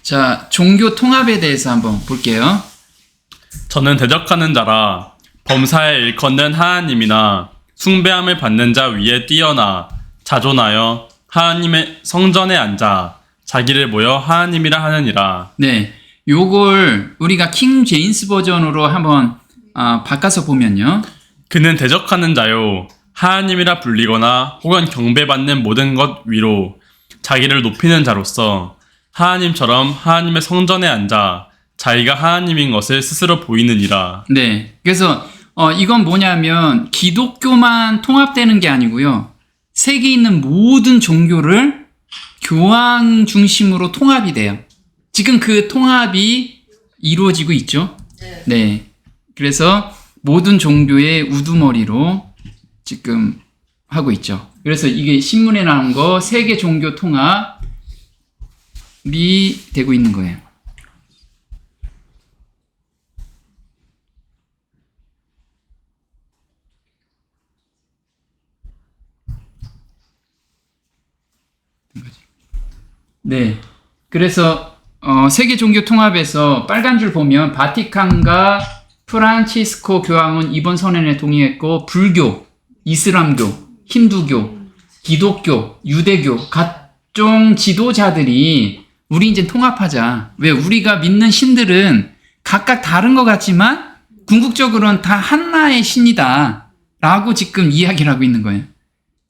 자, 종교 통합에 대해서 한번 볼게요. 저는 대적하는 자라 범사에 일컫는 하나님이나 숭배함을 받는 자 위에 뛰어나 자존하여 하나님의 성전에 앉아 자기를 모여 하나님이라 하느니라. 네, 요걸 우리가 킹 제임스 버전으로 한번 바꿔서 보면요. 그는 대적하는 자요 하나님이라 불리거나 혹은 경배받는 모든 것 위로 자기를 높이는 자로서 하나님처럼 하나님의 성전에 앉아 자기가 하나님인 것을 스스로 보이느니라. 네, 그래서 이건 뭐냐면 기독교만 통합되는 게 아니고요. 세계에 있는 모든 종교를 교황 중심으로 통합이 돼요. 지금 그 통합이 이루어지고 있죠. 네, 그래서 모든 종교의 우두머리로 지금 하고 있죠. 그래서 이게 신문에 나온 거 세계 종교 통합이 되고 있는 거예요. 네, 그래서 세계 종교 통합에서 빨간 줄 보면 바티칸과 프란치스코 교황은 이번 선언에 동의했고 불교, 이슬람교, 힌두교, 기독교, 유대교 각종 지도자들이 우리 이제 통합하자. 왜 우리가 믿는 신들은 각각 다른 것 같지만 궁극적으로는 다 하나의 신이다 라고 지금 이야기를 하고 있는 거예요.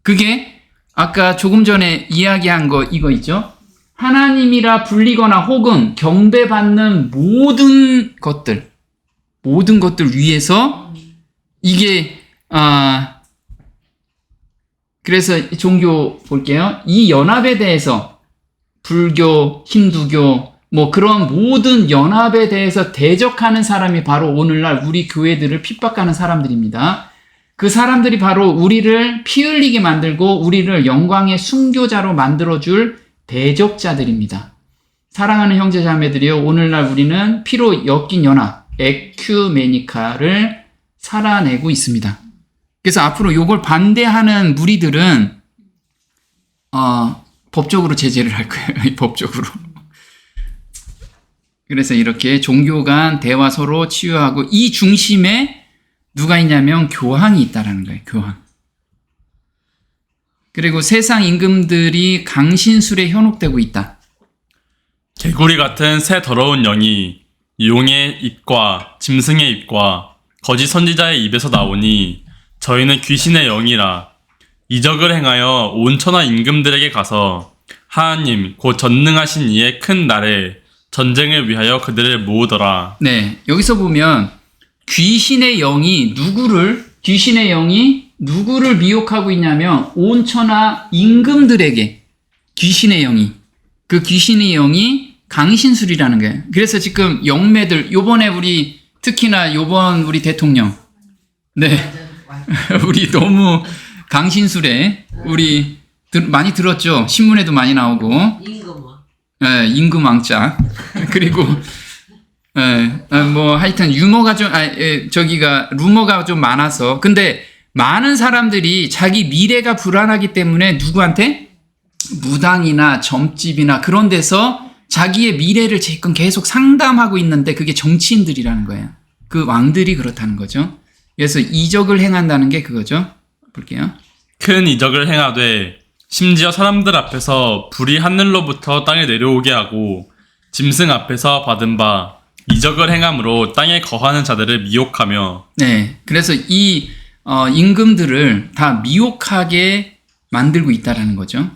그게 아까 조금 전에 이야기한 거 이거 있죠? 하나님이라 불리거나 혹은 경배받는 모든 것들 위해서 이게 그래서 종교 볼게요. 이 연합에 대해서 불교, 힌두교 뭐 그런 모든 연합에 대해서 대적하는 사람이 바로 오늘날 우리 교회들을 핍박하는 사람들입니다. 그 사람들이 바로 우리를 피 흘리게 만들고 우리를 영광의 순교자로 만들어줄 대적자들입니다. 사랑하는 형제 자매들이요, 오늘날 우리는 피로 엮인 연합 에큐메니카를 살아내고 있습니다. 그래서 앞으로 이걸 반대하는 무리들은 법적으로 제재를 할 거예요. 법적으로. 그래서 이렇게 종교 간 대화 서로 치유하고 이 중심에 누가 있냐면 교황이 있다라는 거예요. 교황. 그리고 세상 임금들이 강신술에 현혹되고 있다. 개구리 같은 새 더러운 영이 용의 입과 짐승의 입과 거짓 선지자의 입에서 나오니 저희는 귀신의 영이라 이적을 행하여 온 천하 임금들에게 가서 하나님 곧 전능하신 이의 큰 날에 전쟁을 위하여 그들을 모으더라. 네, 여기서 보면 귀신의 영이 누구를 미혹하고 있냐면 온 천하 임금들에게 귀신의 영이 강신술이라는 거예요. 그래서 지금 영매들 요번에 특히나 요번 우리 대통령 우리 너무 강신술에 우리 많이 들었죠. 신문에도 많이 나오고 임금왕자 그리고 뭐 하여튼 루머가 좀 많아서 근데 많은 사람들이 자기 미래가 불안하기 때문에 누구한테 무당이나 점집이나 그런 데서 자기의 미래를 지금 계속 상담하고 있는데 그게 정치인들이라는 거예요. 그 왕들이 그렇다는 거죠. 그래서 이적을 행한다는 게 그거죠. 볼게요. 큰 이적을 행하되 심지어 사람들 앞에서 불이 하늘로부터 땅에 내려오게 하고 짐승 앞에서 받은 바 이적을 행함으로 땅에 거하는 자들을 미혹하며 네, 그래서 이 임금들을 다 미혹하게 만들고 있다라는 거죠.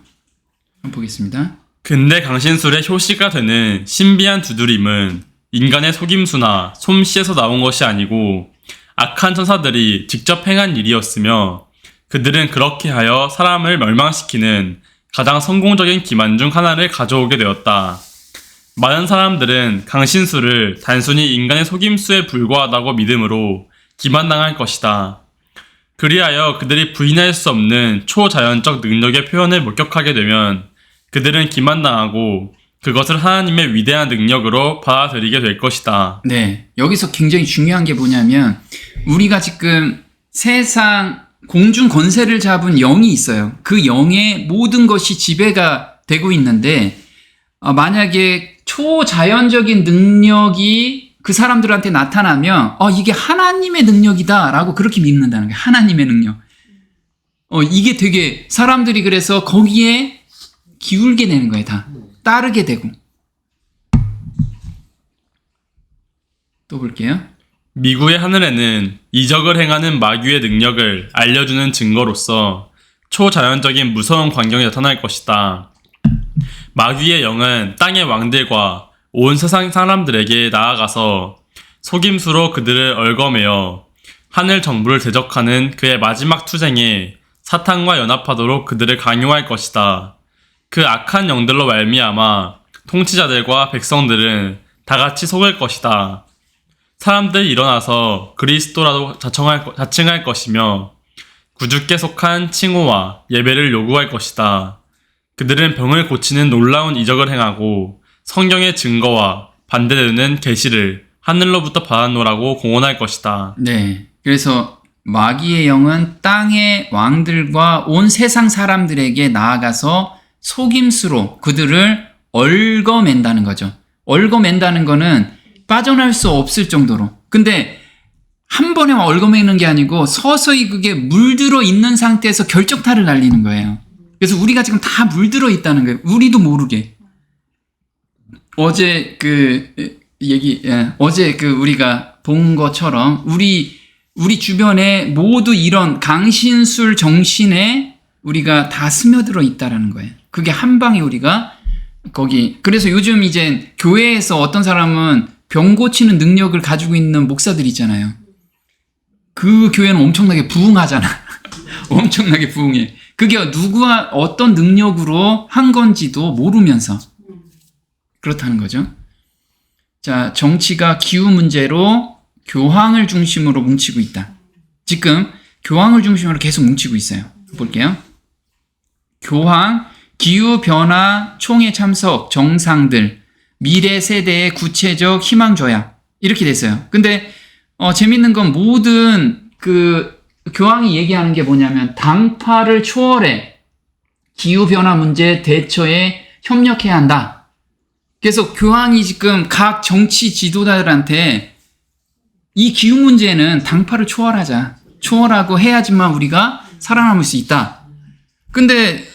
한번 보겠습니다. 근대 강신술의 효시가 되는 신비한 두드림은 인간의 속임수나 솜씨에서 나온 것이 아니고 악한 천사들이 직접 행한 일이었으며 그들은 그렇게 하여 사람을 멸망시키는 가장 성공적인 기만 중 하나를 가져오게 되었다. 많은 사람들은 강신술을 단순히 인간의 속임수에 불과하다고 믿음으로 기만당할 것이다. 그리하여 그들이 부인할 수 없는 초자연적 능력의 표현을 목격하게 되면 그들은 기만당하고 그것을 하나님의 위대한 능력으로 받아들이게 될 것이다. 네, 여기서 굉장히 중요한 게 뭐냐면 우리가 지금 세상 공중 권세를 잡은 영이 있어요. 그 영의 모든 것이 지배가 되고 있는데 만약에 초자연적인 능력이 그 사람들한테 나타나면 이게 하나님의 능력이다라고 그렇게 믿는다는 거예요. 하나님의 능력. 이게 되게 사람들이 그래서 거기에 기울게 되는 거예요. 다 따르게 되고. 또 볼게요. 미구의 하늘에는 이적을 행하는 마귀의 능력을 알려주는 증거로서 초자연적인 무서운 광경이 나타날 것이다. 마귀의 영은 땅의 왕들과 온 세상 사람들에게 나아가서 속임수로 그들을 얽어매어 하늘 정부를 대적하는 그의 마지막 투쟁에 사탄과 연합하도록 그들을 강요할 것이다. 그 악한 영들로 말미암아 통치자들과 백성들은 다같이 속을 것이다. 사람들이 일어나서 그리스도라도 자칭할 것이며 구주께 속한 칭호와 예배를 요구할 것이다. 그들은 병을 고치는 놀라운 이적을 행하고 성경의 증거와 반대되는 계시를 하늘로부터 받아노라고 공언할 것이다. 네. 그래서 마귀의 영은 땅의 왕들과 온 세상 사람들에게 나아가서 속임수로 그들을 얽어맨다는 거죠. 얽어맨다는 거는 빠져날 수 없을 정도로. 근데 한 번에 얽어매는 게 아니고 서서히 그게 물들어 있는 상태에서 결정타를 날리는 거예요. 그래서 우리가 지금 다 물들어 있다는 거예요. 우리도 모르게. 어제 우리가 본 것처럼 우리 주변에 모두 이런 강신술 정신에 우리가 다 스며들어 있다라는 거예요. 그게 한 방에 우리가 그래서 요즘 이제 교회에서 어떤 사람은 병 고치는 능력을 가지고 있는 목사들 있잖아요. 그 교회는 엄청나게 부흥하잖아. 엄청나게 부흥해. 그게 누구와 어떤 능력으로 한 건지도 모르면서 그렇다는 거죠. 자, 정치가 기후 문제로 교황을 중심으로 뭉치고 있다. 지금 교황을 중심으로 계속 뭉치고 있어요. 볼게요. 교황, 기후변화 총회 참석, 정상들, 미래 세대의 구체적 희망 조약 이렇게 됐어요. 근데 재밌는 건 모든 교황이 얘기하는 게 뭐냐면 당파를 초월해 기후변화 문제 대처에 협력해야 한다. 그래서 교황이 지금 각 정치 지도자들한테 이 기후 문제는 당파를 초월하고 해야지만 우리가 살아남을 수 있다. 근데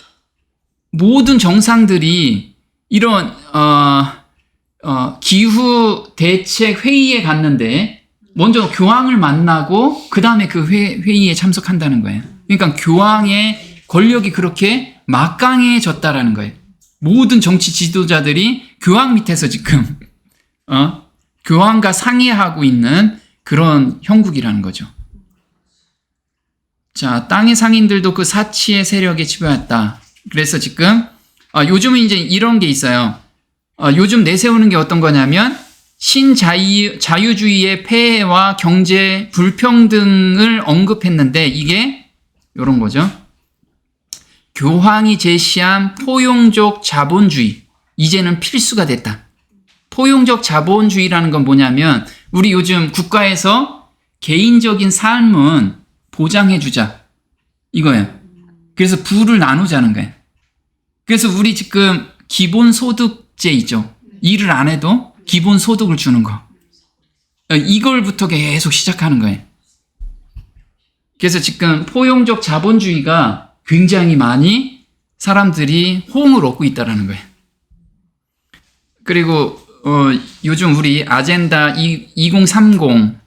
모든 정상들이 이런 기후 대책 회의에 갔는데 먼저 교황을 만나고 그 다음에 그 회의에 참석한다는 거예요. 그러니까 교황의 권력이 그렇게 막강해졌다라는 거예요. 모든 정치 지도자들이 교황 밑에서 지금 교황과 상의하고 있는 그런 형국이라는 거죠. 자, 땅의 상인들도 그 사치의 세력에 치부했다. 그래서 지금 요즘은 이제 이런 게 있어요. 요즘 내세우는 게 어떤 거냐면 자유주의의 폐해와 경제 불평등을 언급했는데 이게 이런 거죠. 교황이 제시한 포용적 자본주의 이제는 필수가 됐다. 포용적 자본주의라는 건 뭐냐면 우리 요즘 국가에서 개인적인 삶은 보장해주자 이거예요. 그래서 부를 나누자는 거예요. 그래서 우리 지금 기본소득제 있죠. 일을 안 해도 기본소득을 주는 거. 이걸부터 계속 시작하는 거예요. 그래서 지금 포용적 자본주의가 굉장히 많이 사람들이 호응을 얻고 있다는 거예요. 그리고 요즘 우리 아젠다 2030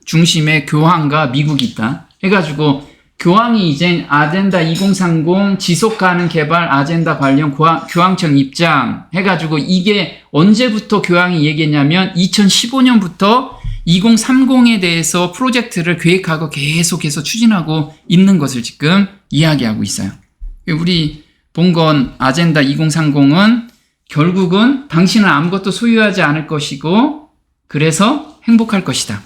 중심에 교황과 미국이 있다. 해가지고 교황이 이제 아젠다 2030 지속가능 개발 아젠다 관련 교황청 입장 해가지고 이게 언제부터 교황이 얘기했냐면 2015년부터 2030에 대해서 프로젝트를 계획하고 계속해서 추진하고 있는 것을 지금 이야기하고 있어요. 우리 본 건 아젠다 2030은 결국은 당신은 아무것도 소유하지 않을 것이고 그래서 행복할 것이다.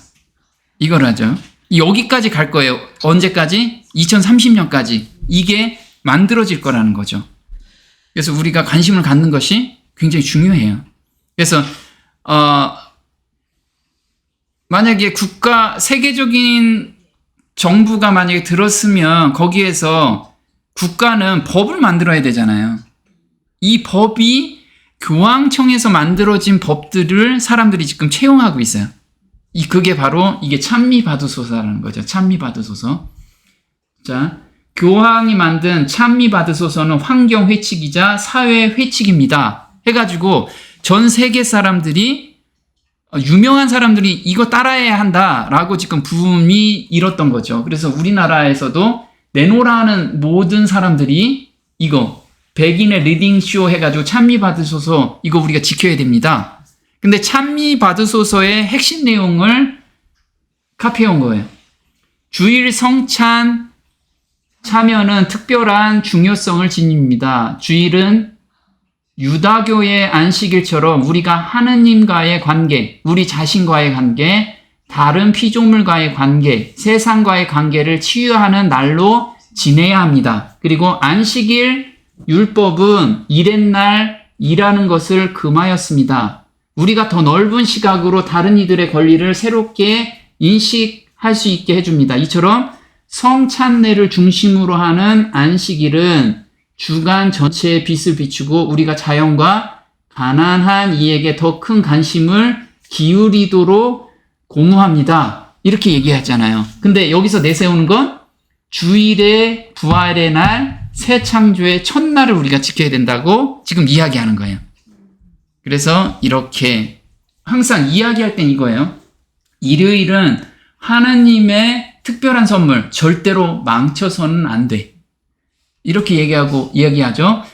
이걸 하죠. 여기까지 갈 거예요. 언제까지? 2030년까지. 이게 만들어질 거라는 거죠. 그래서 우리가 관심을 갖는 것이 굉장히 중요해요. 그래서 만약에 세계적인 정부가 만약에 들었으면 거기에서 국가는 법을 만들어야 되잖아요. 이 법이 교황청에서 만들어진 법들을 사람들이 지금 채용하고 있어요. 그게 바로 이게 찬미받으소서라는 거죠. 찬미받으소서. 자, 교황이 만든 찬미받으소서는 환경 회칙이자 사회 회칙입니다. 해가지고 전 세계 사람들이 유명한 사람들이 이거 따라해야 한다라고 지금 붐이 일었던 거죠. 그래서 우리나라에서도 내노라는 모든 사람들이 이거 백인의 리딩쇼 해가지고 찬미받으소서 이거 우리가 지켜야 됩니다. 근데 찬미받으소서의 핵심 내용을 카피해온 거예요. 주일 성찬 참여는 특별한 중요성을 지닙니다. 주일은 유다교의 안식일처럼 우리가 하느님과의 관계, 우리 자신과의 관계, 다른 피조물과의 관계, 세상과의 관계를 치유하는 날로 지내야 합니다. 그리고 안식일 율법은 이렛날 일하는 것을 금하였습니다. 우리가 더 넓은 시각으로 다른 이들의 권리를 새롭게 인식할 수 있게 해줍니다. 이처럼 성찬례를 중심으로 하는 안식일은 주간 전체의 빛을 비추고 우리가 자연과 가난한 이에게 더 큰 관심을 기울이도록 공유합니다. 이렇게 얘기하잖아요. 근데 여기서 내세우는 건 주일의 부활의 날, 새 창조의 첫날을 우리가 지켜야 된다고 지금 이야기하는 거예요. 그래서 이렇게 항상 이야기할 땐 이거예요. 일요일은 하나님의 특별한 선물, 절대로 망쳐서는 안 돼. 이렇게 이야기하죠.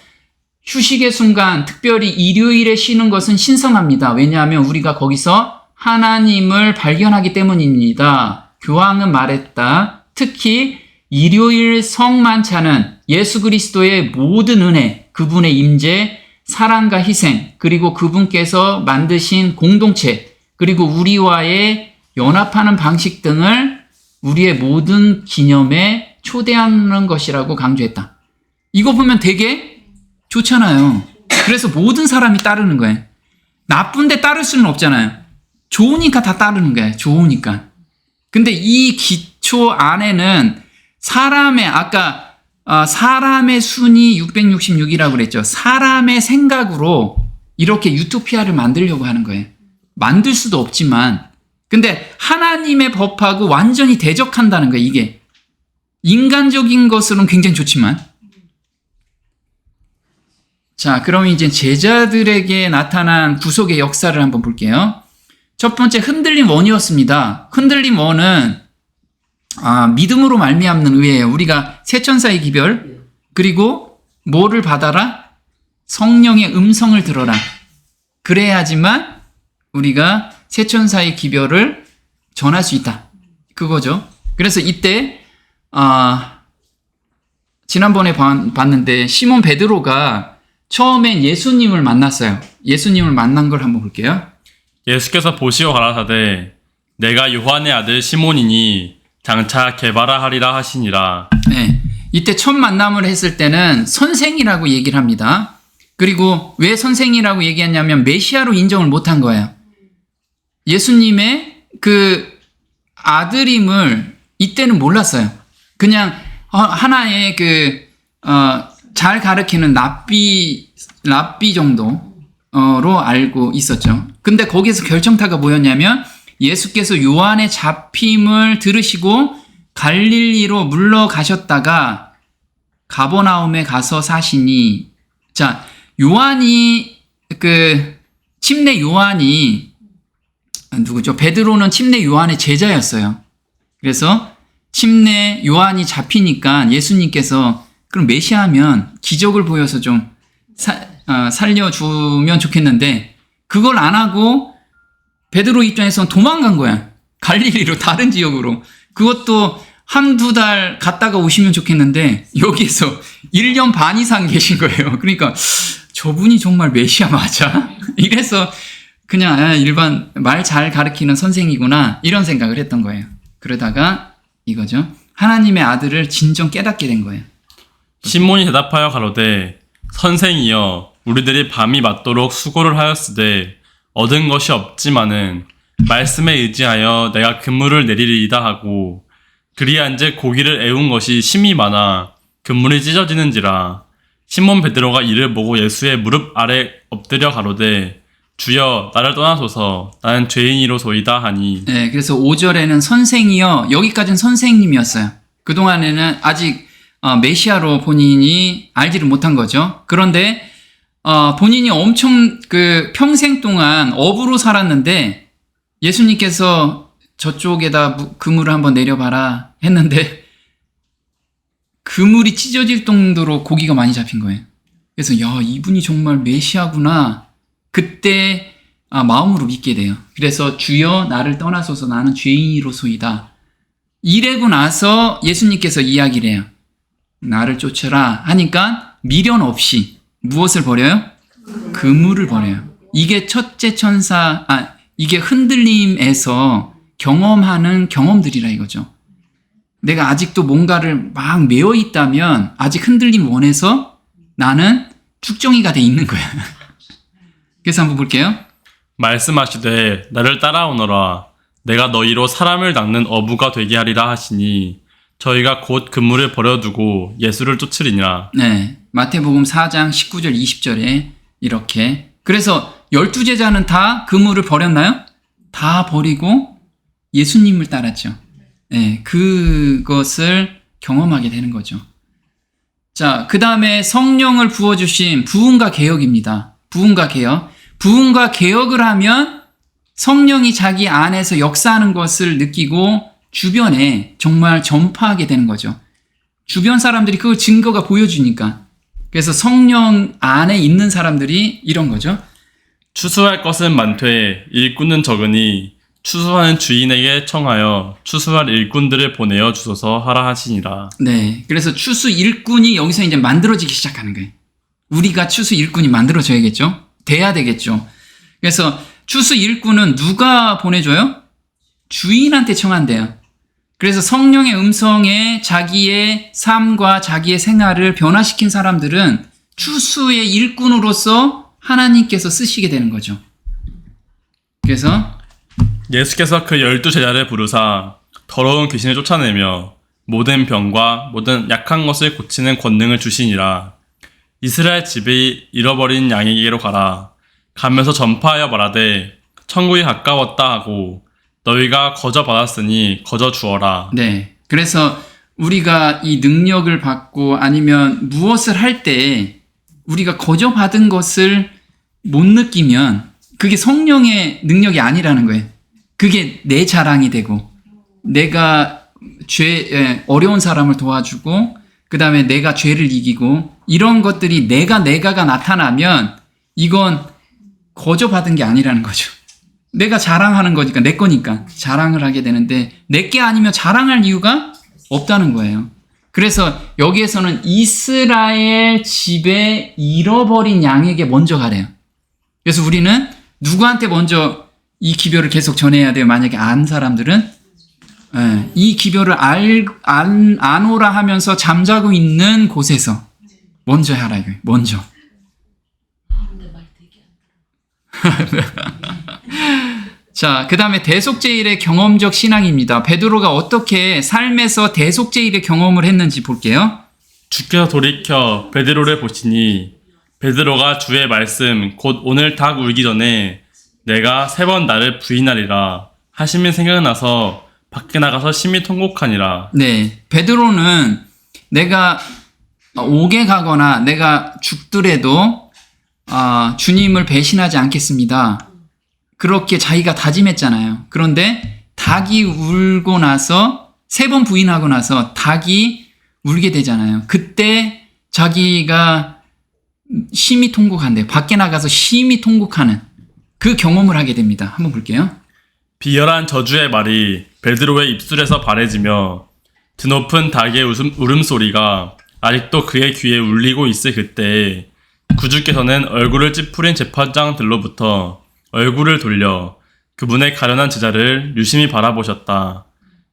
휴식의 순간, 특별히 일요일에 쉬는 것은 신성합니다. 왜냐하면 우리가 거기서 하나님을 발견하기 때문입니다. 교황은 말했다. 특히 일요일 성만찬은 예수 그리스도의 모든 은혜, 그분의 임재, 사랑과 희생, 그리고 그분께서 만드신 공동체, 그리고 우리와의 연합하는 방식 등을 우리의 모든 기념에 초대하는 것이라고 강조했다. 이거 보면 되게 좋잖아요. 그래서 모든 사람이 따르는 거예요. 나쁜데 따를 수는 없잖아요. 좋으니까 다 따르는 거예요. 좋으니까. 근데 이 기초 안에는 사람의 순위 666이라고 그랬죠. 사람의 생각으로 이렇게 유토피아를 만들려고 하는 거예요. 만들 수도 없지만, 근데 하나님의 법하고 완전히 대적한다는 거예요, 이게. 인간적인 것으로는 굉장히 좋지만. 자, 그럼 이제 제자들에게 나타난 구속의 역사를 한번 볼게요. 첫 번째, 흔들림 원이었습니다. 흔들림 원은 믿음으로 말미암는 의예요. 우리가 세천사의 기별, 그리고 뭐를 받아라? 성령의 음성을 들어라. 그래야지만 우리가 세천사의 기별을 전할 수 있다. 그거죠. 그래서 이때 지난번에 봤는데 시몬 베드로가 처음엔 예수님을 만났어요. 예수님을 만난 걸 한번 볼게요. 예수께서 보시고 가라사대 내가 요한의 아들 시몬이니 장차 개바라 하리라 하시니라. 네, 이때 첫 만남을 했을 때는 선생이라고 얘기를 합니다. 그리고 왜 선생이라고 얘기했냐면 메시아로 인정을 못한 거예요. 예수님의 그 아들임을 이때는 몰랐어요. 그냥 하나의 잘 가르치는 랍비 정도로 알고 있었죠. 근데 거기서 결정타가 뭐였냐면 예수께서 요한의 잡힘을 들으시고 갈릴리로 물러가셨다가 가버나움에 가서 사시니, 자, 침례 요한이 누구죠? 베드로는 침례 요한의 제자였어요. 그래서 침례 요한이 잡히니까 예수님께서 그럼 메시아면 기적을 보여서 좀 살려주면 좋겠는데 그걸 안 하고 베드로 입장에서는 도망간 거야. 갈릴리로, 다른 지역으로. 그것도 한두 달 갔다가 오시면 좋겠는데 여기에서 1년 반 이상 계신 거예요. 그러니까 저분이 정말 메시아 맞아? 이래서 그냥 일반 말 잘 가르치는 선생이구나 이런 생각을 했던 거예요. 그러다가 이거죠. 하나님의 아들을 진정 깨닫게 된 거예요. 시몬이 대답하여 가로되 선생이여 우리들이 밤이 맞도록 수고를 하였으되 얻은 것이 없지만은 말씀에 의지하여 내가 그물을 내리리이다 하고 그리한즉 고기를 애운 것이 심이 많아 그물이 찢어지는지라. 시몬 베드로가 이를 보고 예수의 무릎 아래 엎드려 가로되 주여 나를 떠나소서 나는 죄인이로소이다 하니 네, 그래서 5절에는 선생이여, 여기까지는 선생님이었어요. 그동안에는 아직 메시아로 본인이 알지를 못한 거죠. 그런데 본인이 엄청 평생 동안 어부로 살았는데 예수님께서 저쪽에다 그물을 한번 내려봐라 했는데 그물이 찢어질 정도로 고기가 많이 잡힌 거예요. 그래서 야, 이분이 정말 메시아구나. 그때 마음으로 믿게 돼요. 그래서 주여 나를 떠나소서 나는 죄인이로소이다. 이래고 나서 예수님께서 이야기를 해요. 나를 쫓으라 하니까 미련 없이 무엇을 버려요? 그물을 버려요. 이게 첫째 천사, 이게 흔들림에서 경험하는 경험들이라 이거죠. 내가 아직도 뭔가를 막 메어 있다면 아직 흔들림 원해서 나는 축정이가 돼 있는 거야. 그래서 한번 볼게요. 말씀하시되 나를 따라오너라 내가 너희로 사람을 낚는 어부가 되게 하리라 하시니 저희가 곧 그물을 버려두고 예수를 쫓으리니라. 네, 마태복음 4장 19절 20절에 이렇게. 그래서 12제자는 다 그물을 버렸나요? 다 버리고 예수님을 따랐죠. 네, 그것을 경험하게 되는 거죠. 자, 그 다음에 성령을 부어주신 부흥과 개혁입니다. 부흥과 개혁. 부흥과 개혁을 하면 성령이 자기 안에서 역사하는 것을 느끼고 주변에 정말 전파하게 되는 거죠. 주변 사람들이 그 증거가 보여주니까. 그래서 성령 안에 있는 사람들이 이런 거죠. 추수할 것은 많되 일꾼은 적으니 추수하는 주인에게 청하여 추수할 일꾼들을 보내어 주소서 하라 하시니라. 네, 그래서 추수 일꾼이 여기서 이제 만들어지기 시작하는 거예요. 우리가 추수 일꾼이 만들어져야겠죠. 돼야 되겠죠. 그래서 추수 일꾼은 누가 보내줘요? 주인한테 청한대요. 그래서 성령의 음성에 자기의 삶과 자기의 생활을 변화시킨 사람들은 추수의 일꾼으로서 하나님께서 쓰시게 되는 거죠. 그래서 예수께서 그 12제자를 부르사 더러운 귀신을 쫓아내며 모든 병과 모든 약한 것을 고치는 권능을 주시니라. 이스라엘 집이 잃어버린 양에게로 가라. 가면서 전파하여 말하되 천국이 가까웠다 하고 너희가 거저 받았으니 거저 주어라. 네, 그래서 우리가 이 능력을 받고 아니면 무엇을 할 때 우리가 거저 받은 것을 못 느끼면 그게 성령의 능력이 아니라는 거예요. 그게 내 자랑이 되고 내가 어려운 사람을 도와주고 그 다음에 내가 죄를 이기고 이런 것들이 내가가 나타나면 이건 거저 받은 게 아니라는 거죠. 내가 자랑하는 거니까 내 거니까 자랑을 하게 되는데 내게 아니면 자랑할 이유가 없다는 거예요. 그래서 여기에서는 이스라엘 집에 잃어버린 양에게 먼저 가래요. 그래서 우리는 누구한테 먼저 이 기별을 계속 전해야 돼요? 만약에 안 사람들은 이 기별을 안 오라 하면서 잠자고 있는 곳에서 먼저 하라 이거예요. 먼저. 자, 그 다음에 대속죄일의 경험적 신앙입니다. 베드로가 어떻게 삶에서 대속죄일의 경험을 했는지 볼게요. 주께서 돌이켜 베드로를 보시니 베드로가 주의 말씀 곧 오늘 닭 울기 전에 내가 3번 나를 부인하리라 하심이 생각나서 밖에 나가서 심히 통곡하니라. 네, 베드로는 내가 옥에 가거나 내가 죽더라도 주님을 배신하지 않겠습니다. 그렇게 자기가 다짐했잖아요. 그런데 닭이 울고 나서 3번 부인하고 나서 닭이 울게 되잖아요. 그때 자기가 심히 통곡한대요. 밖에 나가서 심히 통곡하는 그 경험을 하게 됩니다. 한번 볼게요. 비열한 저주의 말이 베드로의 입술에서 바래지며 드높은 닭의 울음소리가 아직도 그의 귀에 울리고 있을 그때에 구주께서는 얼굴을 찌푸린 재판장들로부터 얼굴을 돌려 그분의 가련한 제자를 유심히 바라보셨다.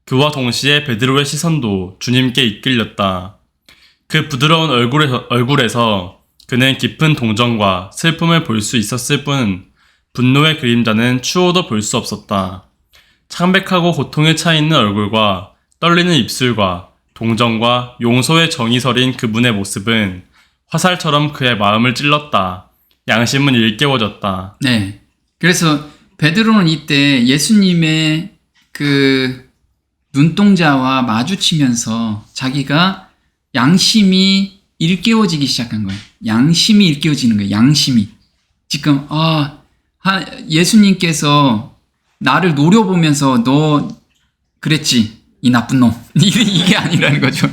그와 동시에 베드로의 시선도 주님께 이끌렸다. 그 부드러운 얼굴에서 그는 깊은 동정과 슬픔을 볼 수 있었을 뿐 분노의 그림자는 추호도 볼 수 없었다. 창백하고 고통에 차 있는 얼굴과 떨리는 입술과 동정과 용서의 정이 서린 그분의 모습은 화살처럼 그의 마음을 찔렀다. 양심은 일깨워졌다. 네. 그래서 베드로는 이때 예수님의 그 눈동자와 마주치면서 자기가 양심이 일깨워지기 시작한 거예요. 양심이 일깨워지는 거예요. 양심이. 지금 예수님께서 나를 노려보면서 너 그랬지 이 나쁜 놈 이게 아니라는 거죠.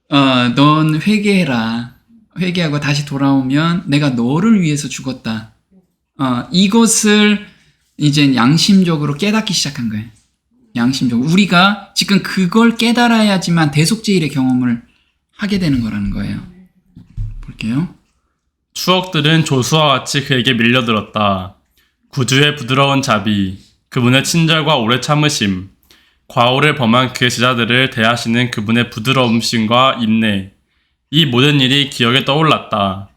넌 회개해라. 회개하고 다시 돌아오면 내가 너를 위해서 죽었다. 이것을 이제 양심적으로 깨닫기 시작한 거예요. 양심적으로. 우리가 지금 그걸 깨달아야지만 대속죄일의 경험을 하게 되는 거라는 거예요. 볼게요. 추억들은 조수와 같이 그에게 밀려들었다. 구주의 부드러운 자비, 그분의 친절과 오래 참으심, 과오를 범한 그의 제자들을 대하시는 그분의 부드러움심과 인내, 이 모든 일이 기억에 떠올랐다.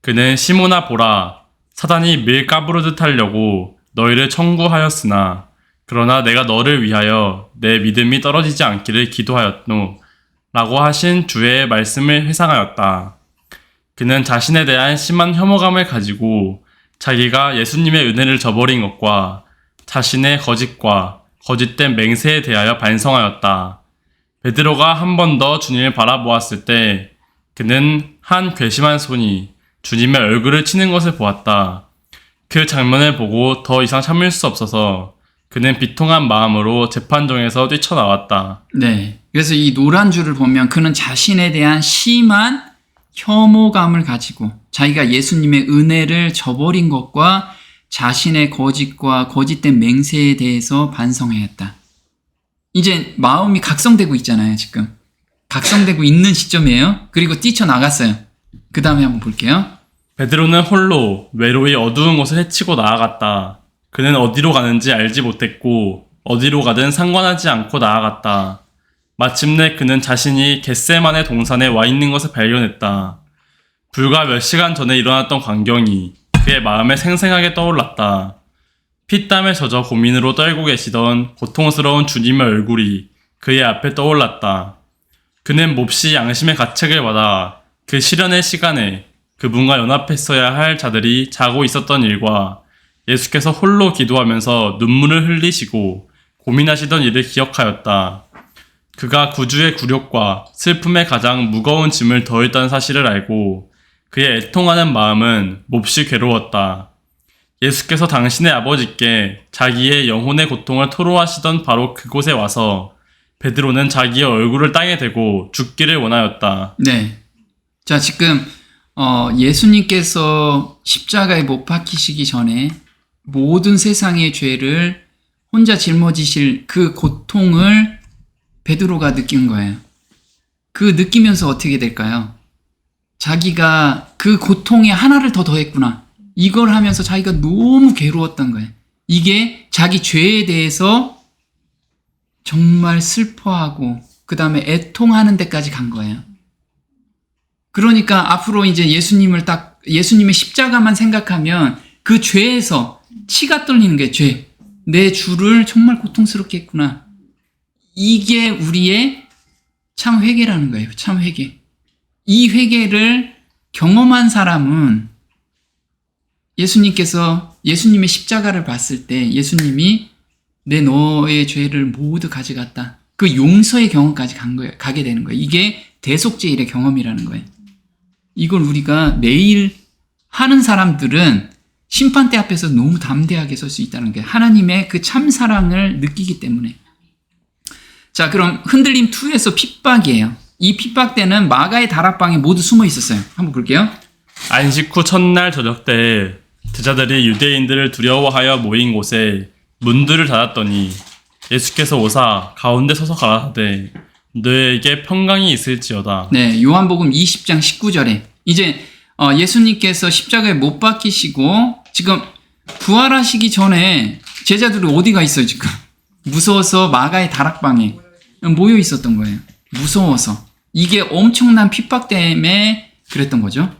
그는 시몬아 보라, 사단이 밀 까부르듯 하려고 너희를 청구하였으나 그러나 내가 너를 위하여 내 믿음이 떨어지지 않기를 기도하였노 라고 하신 주의 말씀을 회상하였다. 그는 자신에 대한 심한 혐오감을 가지고 자기가 예수님의 은혜를 저버린 것과 자신의 거짓과 거짓된 맹세에 대하여 반성하였다. 베드로가 한 번 더 주님을 바라보았을 때 그는 한 괘씸한 손이 주님의 얼굴을 치는 것을 보았다. 그 장면을 보고 더 이상 참을 수 없어서 그는 비통한 마음으로 재판정에서 뛰쳐나왔다. 네. 그래서 이 노란 줄을 보면 그는 자신에 대한 심한 혐오감을 가지고 자기가 예수님의 은혜를 저버린 것과 자신의 거짓과 거짓된 맹세에 대해서 반성하였다. 이제 마음이 각성되고 있잖아요, 지금. 각성되고 있는 시점이에요. 그리고 뛰쳐나갔어요. 그 다음에 한번 볼게요. 베드로는 홀로 외로이 어두운 곳을 헤치고 나아갔다. 그는 어디로 가는지 알지 못했고 어디로 가든 상관하지 않고 나아갔다. 마침내 그는 자신이 겟세마네 동산에 와 있는 것을 발견했다. 불과 몇 시간 전에 일어났던 광경이 그의 마음에 생생하게 떠올랐다. 피땀에 젖어 고민으로 떨고 계시던 고통스러운 주님의 얼굴이 그의 앞에 떠올랐다. 그는 몹시 양심의 가책을 받아 그 시련의 시간에 그분과 연합했어야 할 자들이 자고 있었던 일과 예수께서 홀로 기도하면서 눈물을 흘리시고 고민하시던 일을 기억하였다. 그가 구주의 굴욕과 슬픔의 가장 무거운 짐을 더했다는 사실을 알고 그의 애통하는 마음은 몹시 괴로웠다. 예수께서 당신의 아버지께 자기의 영혼의 고통을 토로하시던 바로 그곳에 와서 베드로는 자기의 얼굴을 땅에 대고 죽기를 원하였다. 네. 자, 지금 예수님께서 십자가에 못 박히시기 전에 모든 세상의 죄를 혼자 짊어지실 그 고통을 베드로가 느낀 거예요. 그 느끼면서 어떻게 될까요? 자기가 그 고통에 하나를 더 더했구나. 이걸 하면서 자기가 너무 괴로웠던 거예요. 이게 자기 죄에 대해서 정말 슬퍼하고 그 다음에 애통하는 데까지 간 거예요. 그러니까 앞으로 이제 예수님의 십자가만 생각하면 그 죄에서 치가 떨리는 게 죄. 내 주를 정말 고통스럽게 했구나. 이게 우리의 참 회개라는 거예요. 참 회개. 이 회개를 경험한 사람은 예수님께서 예수님의 십자가를 봤을 때 예수님이 너의 죄를 모두 가져갔다. 그 용서의 경험까지 가게 되는 거예요. 이게 대속죄일의 경험이라는 거예요. 이걸 우리가 매일 하는 사람들은 심판대 앞에서 너무 담대하게 설 수 있다는 게 하나님의 그 참사랑을 느끼기 때문에. 자, 그럼 흔들림 2에서 핍박이에요. 이 핍박 때는 마가의 다락방에 모두 숨어 있었어요. 한번 볼게요. 안식 후 첫날 저녁 때 제자들이 유대인들을 두려워하여 모인 곳에 문들을 닫았더니 예수께서 오사 가운데 서서 가라사대 너에게 평강이 있을지어다. 네, 요한복음 20장 19절에 이제 예수님께서 십자가에 못 박히시고 지금 부활하시기 전에 제자들이 어디가 있어요 지금? 무서워서 마가의 다락방에 모여 있었던 거예요. 무서워서. 이게 엄청난 핍박 때문에 그랬던 거죠.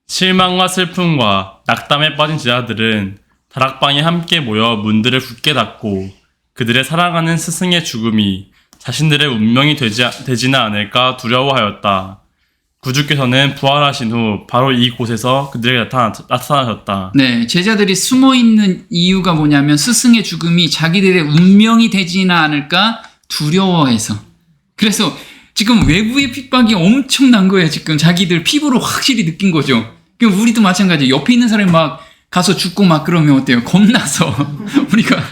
실망과 슬픔과 낙담에 빠진 제자들은 다락방에 함께 모여 문들을 굳게 닫고 그들의 사랑하는 스승의 죽음이 자신들의 운명이 되지는 않을까 두려워하였다. 구주께서는 부활하신 후 바로 이곳에서 그들에게 나타나셨다. 네, 제자들이 숨어 있는 이유가 뭐냐면 스승의 죽음이 자기들의 운명이 되지는 않을까 두려워해서. 그래서 지금 외부의 핍박이 엄청난 거예요. 지금 자기들 피부로 확실히 느낀 거죠. 우리도 마찬가지. 옆에 있는 사람이 막 가서 죽고 막 그러면 어때요? 겁나서 우리가.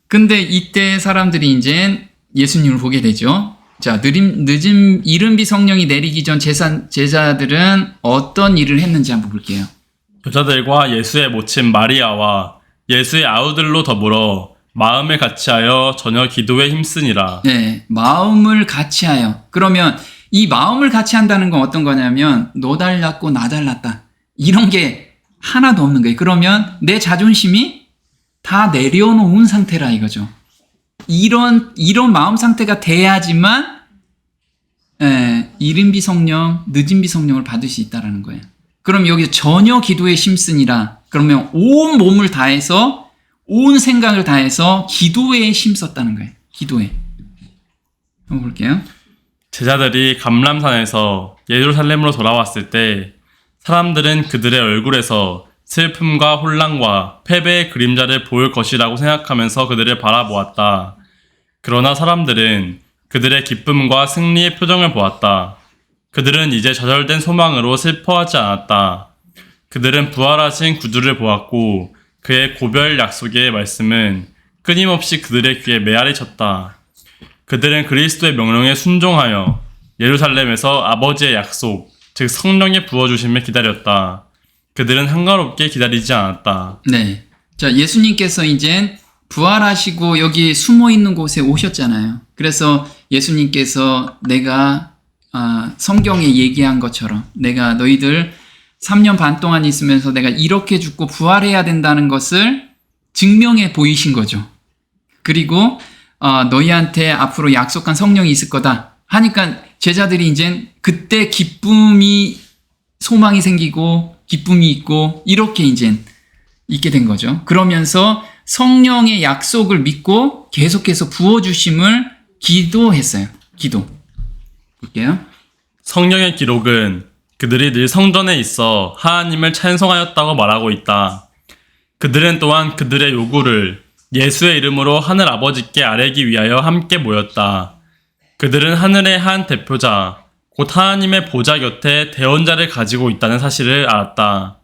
근데 이때 사람들이 이제 예수님을 보게 되죠. 자, 늦은 이른비 성령이 내리기 전 제자들은 어떤 일을 했는지 한번 볼게요. 여자들과 예수의 모친 마리아와 예수의 아우들로 더불어 마음을 같이하여 저녁 기도에 힘쓰니라. 네, 마음을 같이하여. 그러면 이 마음을 같이 한다는 건 어떤 거냐면 너 달랐고 나 달랐다. 이런 게 하나도 없는 거예요. 그러면 내 자존심이 다 내려놓은 상태라 이거죠. 이런 마음 상태가 돼야지만 이른비 성령, 늦은비 성령을 받을 수 있다라는 거예요. 그럼 여기 전혀 기도에 힘쓰니라. 그러면 온 몸을 다해서 온 생각을 다해서 기도에 힘썼다는 거예요. 기도에. 한번 볼게요. 제자들이 감람산에서 예루살렘으로 돌아왔을 때 사람들은 그들의 얼굴에서 슬픔과 혼란과 패배의 그림자를 보일 것이라고 생각하면서 그들을 바라보았다. 그러나 사람들은 그들의 기쁨과 승리의 표정을 보았다. 그들은 이제 좌절된 소망으로 슬퍼하지 않았다. 그들은 부활하신 구주를 보았고 그의 고별 약속의 말씀은 끊임없이 그들의 귀에 메아리 쳤다. 그들은 그리스도의 명령에 순종하여 예루살렘에서 아버지의 약속, 즉 성령의 부어주심을 기다렸다. 그들은 한가롭게 기다리지 않았다. 네. 자, 예수님께서 이제 부활하시고 여기 숨어 있는 곳에 오셨잖아요. 그래서 예수님께서 내가 성경에 얘기한 것처럼 내가 너희들 3년 반 동안 있으면서 내가 이렇게 죽고 부활해야 된다는 것을 증명해 보이신 거죠. 그리고 너희한테 앞으로 약속한 성령이 있을 거다 하니까 제자들이 이제 그때 기쁨이 소망이 생기고 기쁨이 있고 이렇게 이제 있게 된 거죠. 그러면서 성령의 약속을 믿고 계속해서 부어주심을 기도했어요. 기도. 볼게요. 성령의 기록은 그들이 늘 성전에 있어 하나님을 찬송하였다고 말하고 있다. 그들은 또한 그들의 요구를 예수의 이름으로 하늘 아버지께 아뢰기 위하여 함께 모였다. 그들은 하늘의 한 대표자, 곧 하나님의 보좌 곁에 대언자를 가지고 있다는 사실을 알았다.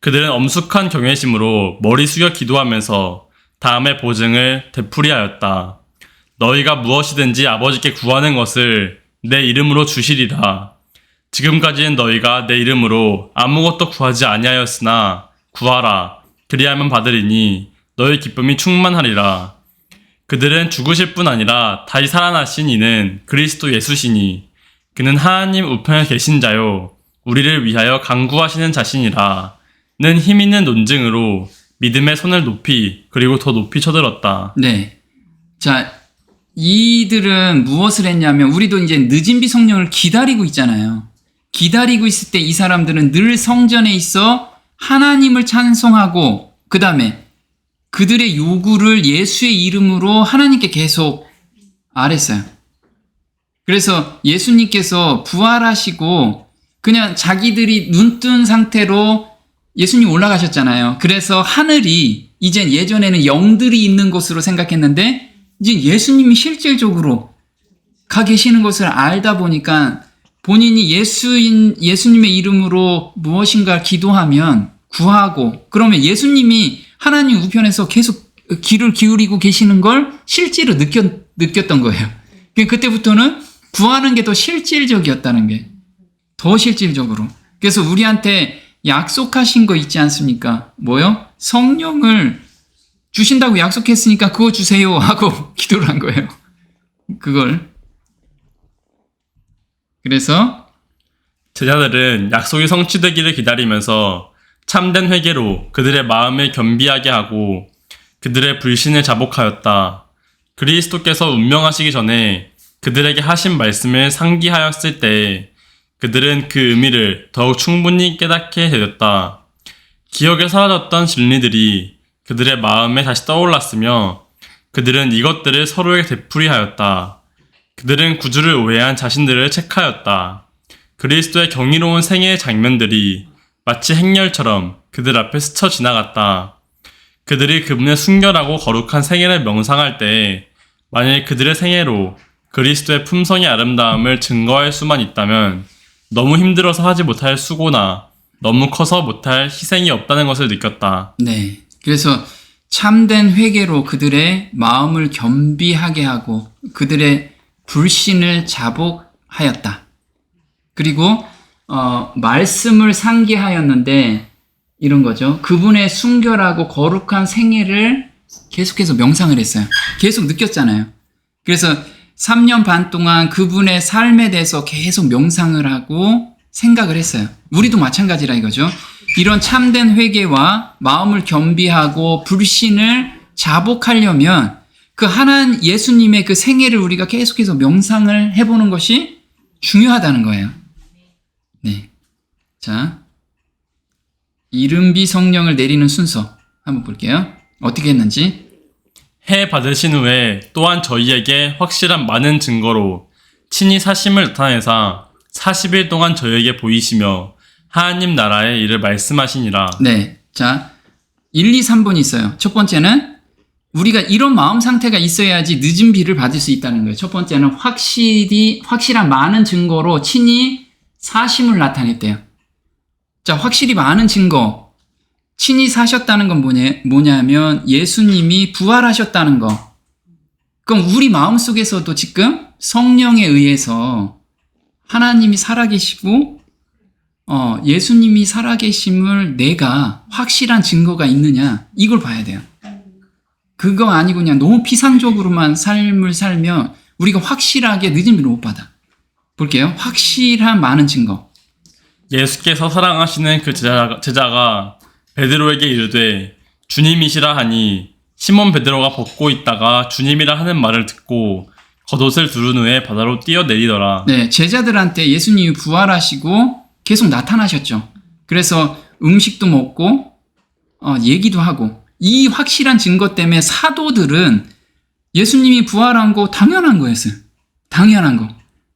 그들은 엄숙한 경외심으로 머리 숙여 기도하면서 다음의 보증을 되풀이하였다. 너희가 무엇이든지 아버지께 구하는 것을 내 이름으로 주시리라. 지금까지는 너희가 내 이름으로 아무것도 구하지 아니하였으나 구하라. 그리하면 받으리니 너희 기쁨이 충만하리라. 그들은 죽으실 뿐 아니라 다시 살아나신 이는 그리스도 예수시니 그는 하나님 우편에 계신 자요 우리를 위하여 간구하시는 자신이라. 는 힘있는 논증으로 믿음의 손을 높이 그리고 더 높이 쳐들었다. 네. 자, 이들은 무엇을 했냐면 우리도 이제 늦은비 성령을 기다리고 있잖아요. 기다리고 있을 때 이 사람들은 늘 성전에 있어 하나님을 찬송하고 그 다음에 그들의 요구를 예수의 이름으로 하나님께 계속 아랬어요. 그래서 예수님께서 부활하시고 그냥 자기들이 눈뜬 상태로 예수님 올라가셨잖아요. 그래서 하늘이 이젠 예전에는 영들이 있는 곳으로 생각했는데 이제 예수님이 실질적으로 가 계시는 것을 알다 보니까 본인이 예수님의 이름으로 무엇인가 기도하면 구하고 그러면 예수님이 하나님 우편에서 계속 귀를 기울이고 계시는 걸 실제로 느꼈던 거예요. 그때부터는 구하는 게 더 실질적이었다는 게 더 실질적으로. 그래서 우리한테 약속하신 거 있지 않습니까? 뭐요? 성령을 주신다고 약속했으니까 그거 주세요 하고 기도를 한 거예요. 그걸. 그래서 제자들은 약속이 성취되기를 기다리면서 참된 회개로 그들의 마음을 겸비하게 하고 그들의 불신을 자복하였다. 그리스도께서 운명하시기 전에 그들에게 하신 말씀을 상기하였을 때 그들은 그 의미를 더욱 충분히 깨닫게 되었다. 기억에 사라졌던 진리들이 그들의 마음에 다시 떠올랐으며 그들은 이것들을 서로에게 되풀이하였다. 그들은 구주를 오해한 자신들을 체크하였다. 그리스도의 경이로운 생애의 장면들이 마치 행렬처럼 그들 앞에 스쳐 지나갔다. 그들이 그분의 순결하고 거룩한 생애를 명상할 때 만일 그들의 생애로 그리스도의 품성의 아름다움을 증거할 수만 있다면 너무 힘들어서 하지 못할 수고나 너무 커서 못할 희생이 없다는 것을 느꼈다. 네. 그래서 참된 회개로 그들의 마음을 겸비하게 하고 그들의 불신을 자복하였다. 그리고 말씀을 상기하였는데 이런 거죠. 그분의 순결하고 거룩한 생애를 계속해서 명상을 했어요. 계속 느꼈잖아요. 그래서 3년 반 동안 그분의 삶에 대해서 계속 명상을 하고 생각을 했어요. 우리도 마찬가지라 이거죠. 이런 참된 회개와 마음을 겸비하고 불신을 자복하려면 그 하나님 예수님의 그 생애를 우리가 계속해서 명상을 해보는 것이 중요하다는 거예요. 네. 자, 이른비 성령을 내리는 순서 한번 볼게요. 어떻게 했는지. 해 받으신 후에 또한 저희에게 확실한 많은 증거로 친히 사심을 나타내사 40일 동안 저희에게 보이시며 하나님 나라의 일을 말씀하시니라. 네. 자, 1, 2, 3번이 있어요. 첫 번째는 우리가 이런 마음 상태가 있어야지 늦은 비를 받을 수 있다는 거예요. 첫 번째는 확실한 많은 증거로 친히 사심을 나타냈대요. 자, 확실히 많은 증거. 친히 사셨다는 건 뭐냐면 예수님이 부활하셨다는 거. 그럼 우리 마음속에서도 지금 성령에 의해서 하나님이 살아계시고 예수님이 살아계심을 내가 확실한 증거가 있느냐 이걸 봐야 돼요. 그거 아니고 그냥 너무 피상적으로만 삶을 살면 우리가 확실하게 늦은 비를 못 받아. 볼게요. 확실한 많은 증거. 예수께서 사랑하시는 그 제자가 베드로에게 이르되 주님이시라 하니 시몬 베드로가 벗고 있다가 주님이라 하는 말을 듣고 겉옷을 두른 후에 바다로 뛰어내리더라. 네, 제자들한테 예수님이 부활하시고 계속 나타나셨죠. 그래서 음식도 먹고 얘기도 하고 이 확실한 증거 때문에 사도들은 예수님이 부활한 거 당연한 거였어요. 당연한 거.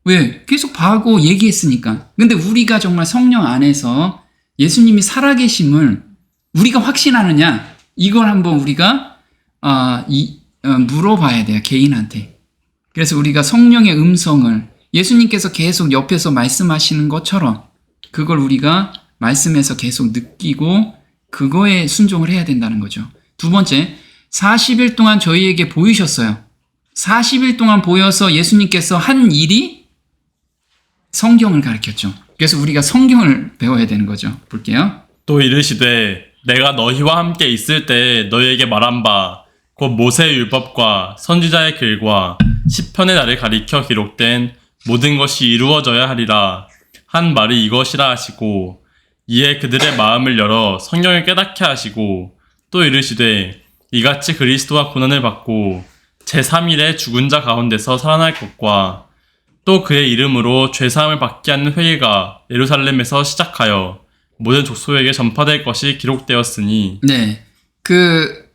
왜? 계속 봐고 얘기했으니까. 근데 우리가 정말 성령 안에서 예수님이 살아계심을 우리가 확신하느냐? 이걸 한번 우리가 물어봐야 돼요. 개인한테. 그래서 우리가 성령의 음성을 예수님께서 계속 옆에서 말씀하시는 것처럼 그걸 우리가 말씀에서 계속 느끼고 그거에 순종을 해야 된다는 거죠. 두 번째, 40일 동안 저희에게 보이셨어요. 40일 동안 보여서 예수님께서 한 일이 성경을 가르쳤죠. 그래서 우리가 성경을 배워야 되는 거죠. 볼게요. 또 이르시되 내가 너희와 함께 있을 때 너희에게 말한 바 곧 모세의 율법과 선지자의 글과 시편의 날을 가리켜 기록된 모든 것이 이루어져야 하리라 한 말이 이것이라 하시고 이에 그들의 마음을 열어 성경을 깨닫게 하시고 또 이르시되 이같이 그리스도와 고난을 받고 제3일에 죽은 자 가운데서 살아날 것과 또 그의 이름으로 죄사함을 받게 하는 회개가 예루살렘에서 시작하여 모든 족속에게 전파될 것이 기록되었으니. 네, 그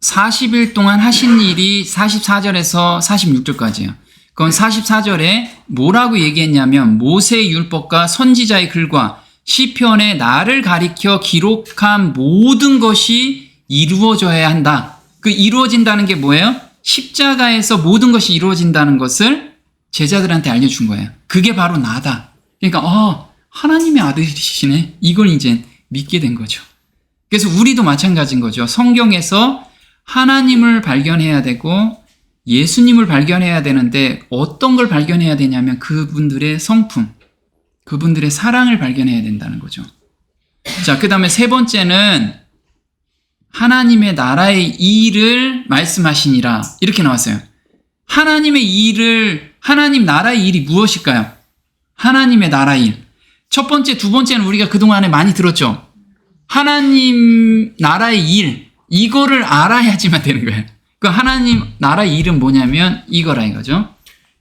40일 동안 하신 일이 44절에서 46절까지예요. 그건 44절에 뭐라고 얘기했냐면 모세의 율법과 선지자의 글과 시편의 나를 가리켜 기록한 모든 것이 이루어져야 한다. 그 이루어진다는 게 뭐예요? 십자가에서 모든 것이 이루어진다는 것을 제자들한테 알려준 거예요. 그게 바로 나다. 그러니까 하나님의 아들이시네. 이걸 이제 믿게 된 거죠. 그래서 우리도 마찬가지인 거죠. 성경에서 하나님을 발견해야 되고 예수님을 발견해야 되는데 어떤 걸 발견해야 되냐면 그분들의 성품, 그분들의 사랑을 발견해야 된다는 거죠. 자, 그 다음에 세 번째는 하나님의 나라의 일을 말씀하시니라 이렇게 나왔어요. 하나님 나라의 일이 무엇일까요? 하나님의 나라의 일. 첫 번째, 두 번째는 우리가 그동안에 많이 들었죠. 하나님 나라의 일, 이거를 알아야지만 되는 거예요. 그 하나님 나라의 일은 뭐냐면 이거라 이거죠.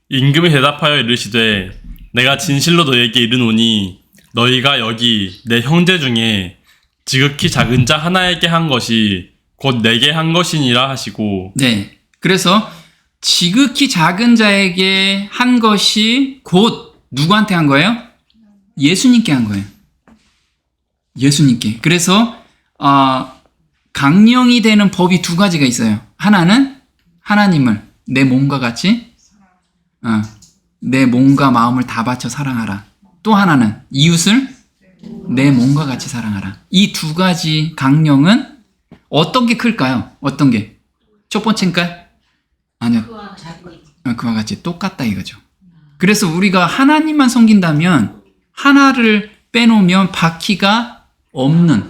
임금이 대답하여 이르시되 내가 진실로 너희에게 이르노니 너희가 여기 내 형제 중에 지극히 작은 자 하나에게 한 것이 곧 내게 한 것이니라 하시고. 네. 그래서 지극히 작은 자에게 한 것이 곧 누구한테 한 거예요? 예수님께 한 거예요. 예수님께. 그래서 강령이 되는 법이 두 가지가 있어요. 하나는 하나님을 내 몸과 같이 내 몸과 마음을 다 바쳐 사랑하라. 또 하나는 이웃을 내 몸과 같이 사랑하라. 이 두 가지 강령은 어떤 게 클까요? 어떤 게? 첫 번째인가요? 아니요. 그와 같이 똑같다 이거죠. 그래서 우리가 하나님만 섬긴다면 하나를 빼놓으면 바퀴가 없는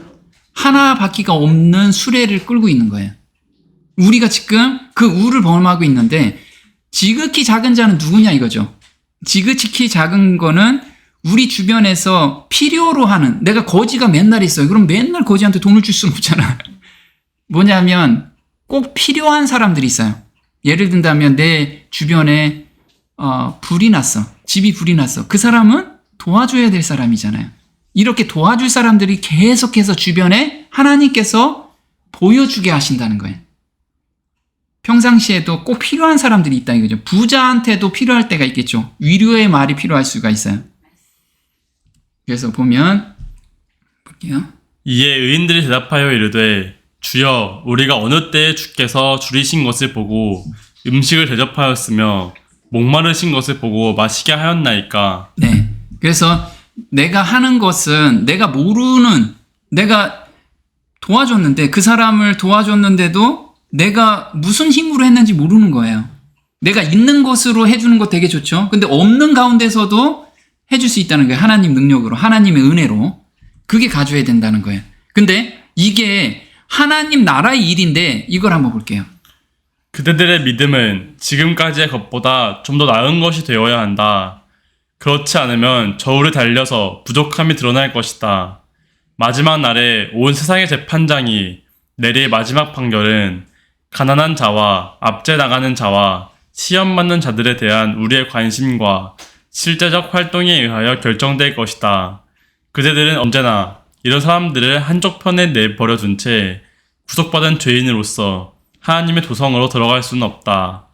수레를 끌고 있는 거예요. 우리가 지금 그 우를 범하고 있는데 지극히 작은 자는 누구냐 이거죠. 지극히 작은 거는 우리 주변에서 필요로 하는, 내가 거지가 맨날 있어요. 그럼 맨날 거지한테 돈을 줄 수는 없잖아. 뭐냐면 꼭 필요한 사람들이 있어요. 예를 든다면 내 주변에 불이 났어. 집이 불이 났어. 그 사람은 도와줘야 될 사람이잖아요. 이렇게 도와줄 사람들이 계속해서 주변에 하나님께서 보여주게 하신다는 거예요. 평상시에도 꼭 필요한 사람들이 있다 이거죠. 부자한테도 필요할 때가 있겠죠. 위로의 말이 필요할 수가 있어요. 그래서 보면 볼게요. 이에 의인들이 대답하여 이르되 주여 우리가 어느 때에 주께서 줄이신 것을 보고 음식을 대접하였으며 목마르신 것을 보고 마시게 하였나이까. 네. 그래서 내가 하는 것은 내가 도와줬는데 그 사람을 도와줬는데도 내가 무슨 힘으로 했는지 모르는 거예요. 내가 있는 것으로 해주는 거 되게 좋죠. 근데 없는 가운데서도 해줄 수 있다는 거예요. 하나님 능력으로, 하나님의 은혜로. 그게 가져야 된다는 거예요. 근데 이게 하나님 나라의 일인데 이걸 한번 볼게요. 그대들의 믿음은 지금까지의 것보다 좀 더 나은 것이 되어야 한다. 그렇지 않으면 저울에 달려서 부족함이 드러날 것이다. 마지막 날에 온 세상의 재판장이 내릴 마지막 판결은 가난한 자와 압제 나가는 자와 시험받는 자들에 대한 우리의 관심과 실제적 활동에 의하여 결정될 것이다. 그대들은 언제나 이런 사람들을 한쪽 편에 내버려둔 채 구속받은 죄인으로서 하나님의 도성으로 들어갈 수는 없다.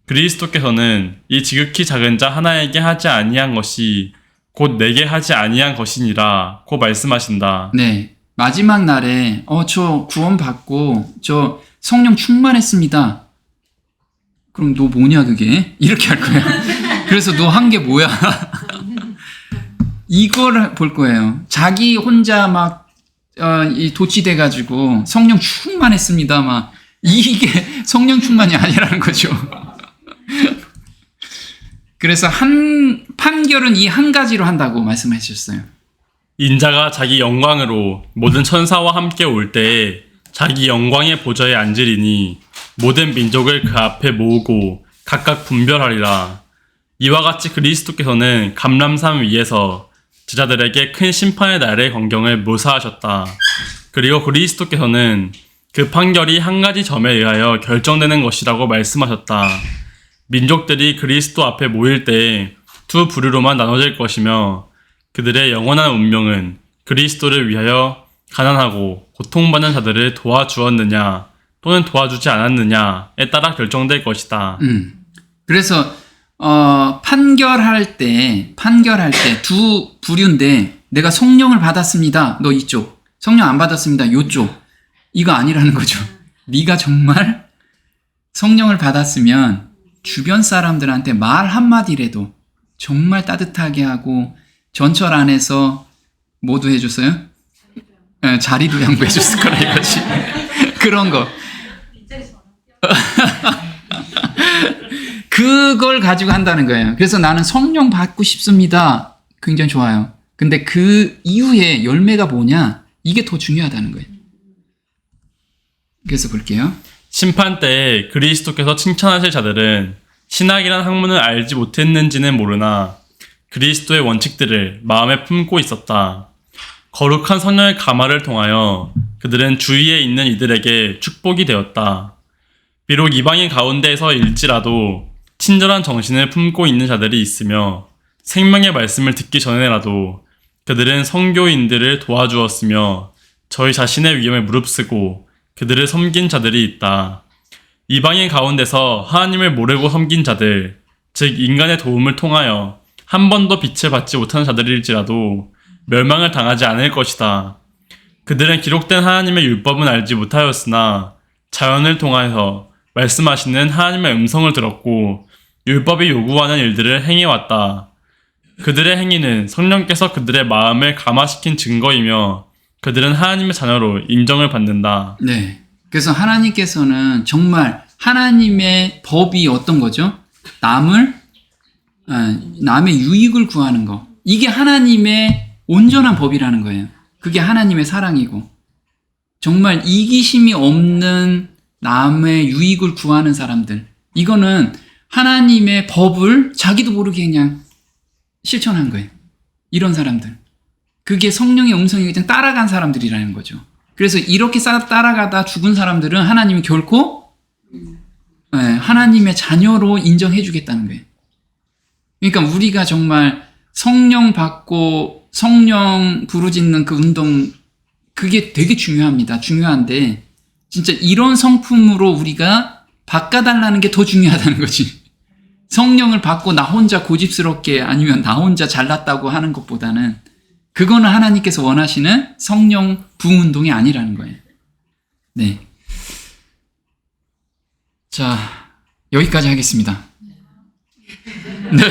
그리스도께서는 이 지극히 작은 자 하나에게 하지 아니한 것이 곧 내게 하지 아니한 것이니라 고 말씀하신다. 네. 마지막 날에 저 구원받고 저 성령 충만했습니다. 그럼 너 뭐냐 그게? 이렇게 할 거야. 그래서 너 한 게 뭐야? 이걸 볼 거예요. 자기 혼자 막 도취돼가지고 성령 충만했습니다. 막 이게 성령 충만이 아니라는 거죠. 그래서 판결은 이 한 가지로 한다고 말씀해 주셨어요. 인자가 자기 영광으로 모든 천사와 함께 올 때에 자기 영광의 보좌에 앉으리니 모든 민족을 그 앞에 모으고 각각 분별하리라. 이와 같이 그리스도께서는 감람산 위에서 제자들에게 큰 심판의 날의 광경을 묘사하셨다. 그리고 그리스도께서는 그 판결이 한 가지 점에 의하여 결정되는 것이라고 말씀하셨다. 민족들이 그리스도 앞에 모일 때 두 부류로만 나눠질 것이며 그들의 영원한 운명은 그리스도를 위하여 가난하고 고통받는 자들을 도와주었느냐 또는 도와주지 않았느냐에 따라 결정될 것이다. 그래서 판결할 때 두 부류인데 내가 성령을 받았습니다. 너 이쪽. 성령 안 받았습니다. 요쪽. 이거 아니라는 거죠. 네가 정말 성령을 받았으면 주변 사람들한테 말 한마디라도 정말 따뜻하게 하고 전철 안에서 뭐도 해줬어요? 자리도 양보해줬을 거라 이거지. 그런 거. 그걸 가지고 한다는 거예요. 그래서 나는 성령 받고 싶습니다. 굉장히 좋아요. 근데 그 이후에 열매가 뭐냐? 이게 더 중요하다는 거예요. 그래서 볼게요. 심판 때에 그리스도께서 칭찬하실 자들은 신학이란 학문을 알지 못했는지는 모르나 그리스도의 원칙들을 마음에 품고 있었다. 거룩한 성령의 가마를 통하여 그들은 주위에 있는 이들에게 축복이 되었다. 비록 이방인 가운데에서 일지라도 친절한 정신을 품고 있는 자들이 있으며 생명의 말씀을 듣기 전에라도 그들은 선교인들을 도와주었으며 저희 자신의 위험에 무릅쓰고 그들을 섬긴 자들이 있다. 이방인 가운데서 하나님을 모르고 섬긴 자들, 즉 인간의 도움을 통하여 한 번도 빛을 받지 못하는 자들일지라도 멸망을 당하지 않을 것이다. 그들은 기록된 하나님의 율법은 알지 못하였으나 자연을 통하여 말씀하시는 하나님의 음성을 들었고 율법이 요구하는 일들을 행해왔다. 그들의 행위는 성령께서 그들의 마음을 감화시킨 증거이며 그들은 하나님의 자녀로 인정을 받는다. 네. 그래서 하나님께서는 정말 하나님의 법이 어떤 거죠? 남의 유익을 구하는 거. 이게 하나님의 온전한 법이라는 거예요. 그게 하나님의 사랑이고. 정말 이기심이 없는 남의 유익을 구하는 사람들. 이거는 하나님의 법을 자기도 모르게 그냥 실천한 거예요. 이런 사람들. 그게 성령의 음성이 그냥 따라간 사람들이라는 거죠. 그래서 이렇게 따라가다 죽은 사람들은 하나님이 결코 하나님의 자녀로 인정해 주겠다는 거예요. 그러니까 우리가 정말 성령 받고 성령 부르짖는 그 운동, 그게 되게 중요합니다. 중요한데 진짜 이런 성품으로 우리가 바꿔달라는 게 더 중요하다는 거지. 성령을 받고 나 혼자 고집스럽게 아니면 나 혼자 잘났다고 하는 것보다는 그거는 하나님께서 원하시는 성령 부흥운동이 아니라는 거예요. 네. 자, 여기까지 하겠습니다. 네.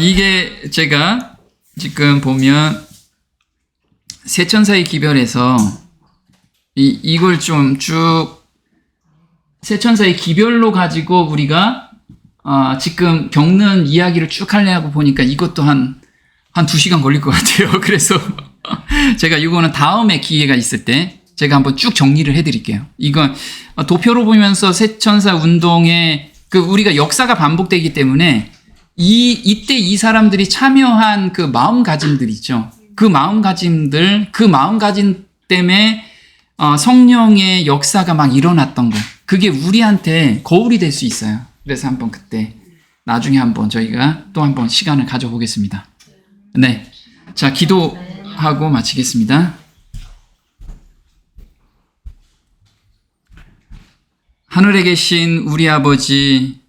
이게 제가 지금 보면 세천사의 기별에서 이걸 좀 쭉 세천사의 기별로 가지고 우리가 지금 겪는 이야기를 쭉 하려고 보니까 이것도 한 2시간 걸릴 것 같아요. 그래서 제가 이거는 다음에 기회가 있을 때 제가 한번 쭉 정리를 해드릴게요. 이건 도표로 보면서 세천사 운동의 우리가 역사가 반복되기 때문에 이때 이 사람들이 참여한 그 마음가짐들 있죠. 그 마음가짐 때문에 성령의 역사가 막 일어났던 거. 그게 우리한테 거울이 될 수 있어요. 그래서 한번 그때 나중에 한번 저희가 또 한번 시간을 가져보겠습니다. 네. 자, 기도하고 마치겠습니다. 하늘에 계신 우리 아버지,